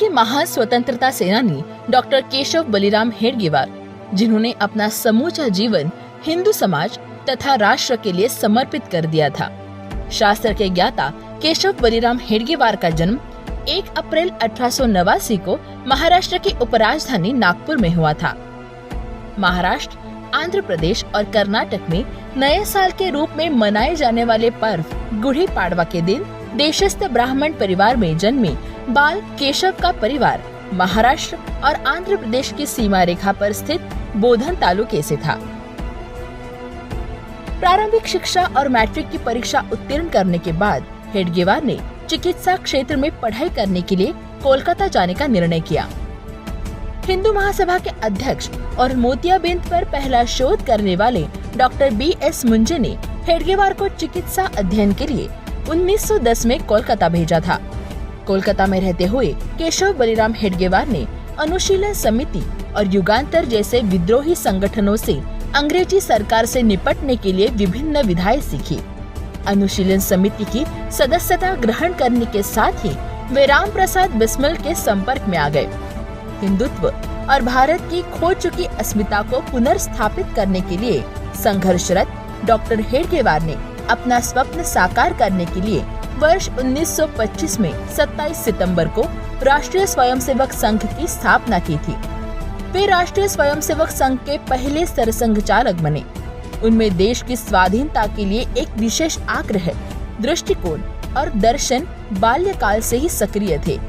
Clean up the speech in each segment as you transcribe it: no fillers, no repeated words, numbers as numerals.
के महान स्वतंत्रता सेनानी डॉक्टर केशव बलिराम हेडगेवार, जिन्होंने अपना समूचा जीवन हिंदू समाज तथा राष्ट्र के लिए समर्पित कर दिया था। शास्त्र के ज्ञाता केशव बलिराम हेडगेवार का जन्म 1 अप्रैल 1889 को महाराष्ट्र की उपराजधानी नागपुर में हुआ था। महाराष्ट्र, आंध्र प्रदेश और कर्नाटक में नए साल के रूप में मनाए जाने वाले पर्व गुड़ी पाड़वा के दिन देशस्थ ब्राह्मण परिवार में जन्मे बाल केशव का परिवार महाराष्ट्र और आंध्र प्रदेश की सीमा रेखा पर स्थित बोधन तालुके से था। प्रारंभिक शिक्षा और मैट्रिक की परीक्षा उत्तीर्ण करने के बाद हेडगेवार ने चिकित्सा क्षेत्र में पढ़ाई करने के लिए कोलकाता जाने का निर्णय किया। हिंदू महासभा के अध्यक्ष और मोतियाबिंद पर पहला शोध करने वाले डॉक्टर B.S. मुंजे ने हेडगेवार को चिकित्सा अध्ययन के लिए 1910 में कोलकाता भेजा था। कोलकाता में रहते हुए केशव बलिराम हेडगेवार ने अनुशीलन समिति और युगांतर जैसे विद्रोही संगठनों से अंग्रेजी सरकार से निपटने के लिए विभिन्न विधाएं सीखी। अनुशीलन समिति की सदस्यता ग्रहण करने के साथ ही वे राम प्रसाद बिस्मिल के संपर्क में आ गए। हिंदुत्व और भारत की खो चुकी अस्मिता को पुनर्स्थापित करने के लिए संघर्षरत डॉक्टर हेडगेवार ने अपना स्वप्न साकार करने के लिए वर्ष 1925 में 27 सितंबर को राष्ट्रीय स्वयंसेवक संघ की स्थापना की थी। वे राष्ट्रीय स्वयंसेवक संघ के पहले सरसंघचालक बने। उनमें देश की स्वाधीनता के लिए एक विशेष आग्रह, दृष्टिकोण और दर्शन बाल्यकाल से ही सक्रिय थे।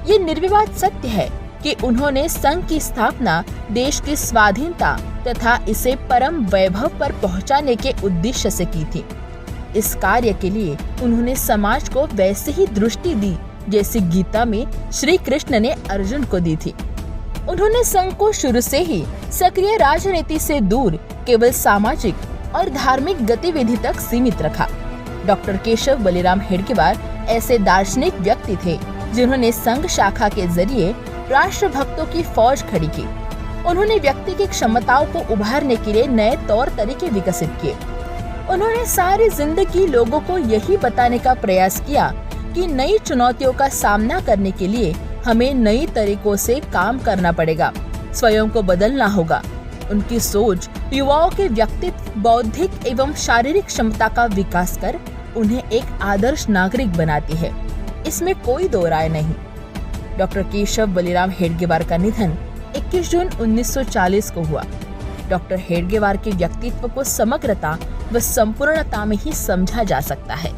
ये निर्विवाद सत्य है कि उन्होंने संघ की स्थापना देश की स्वाधीनता तथा इसे परम वैभव पर पहुंचाने के उद्देश्य से की थी। इस कार्य के लिए उन्होंने समाज को वैसे ही दृष्टि दी जैसी गीता में श्री कृष्ण ने अर्जुन को दी थी। उन्होंने संघ को शुरू से ही सक्रिय राजनीति से दूर केवल सामाजिक और धार्मिक गतिविधि तक सीमित रखा। डॉक्टर केशव बलिराम हेडगेवार ऐसे दार्शनिक व्यक्ति थे जिन्होंने संघ शाखा के जरिए राष्ट्र भक्तों की फौज खड़ी की। उन्होंने व्यक्ति की क्षमताओं को उभारने के लिए नए तौर तरीके विकसित किए। उन्होंने सारी जिंदगी लोगों को यही बताने का प्रयास किया कि नई चुनौतियों का सामना करने के लिए हमें नई तरीकों से काम करना पड़ेगा, स्वयं को बदलना होगा। उनकी सोच युवाओं के व्यक्तित्व, बौद्धिक एवं शारीरिक क्षमता का विकास कर उन्हें एक आदर्श नागरिक बनाती है, इसमें कोई दो राय नहीं। डॉक्टर केशव बलिराम हेडगेवार का निधन 21 जून 1940 को हुआ। डॉक्टर हेडगेवार के व्यक्तित्व को समग्रता व संपूर्णता में ही समझा जा सकता है।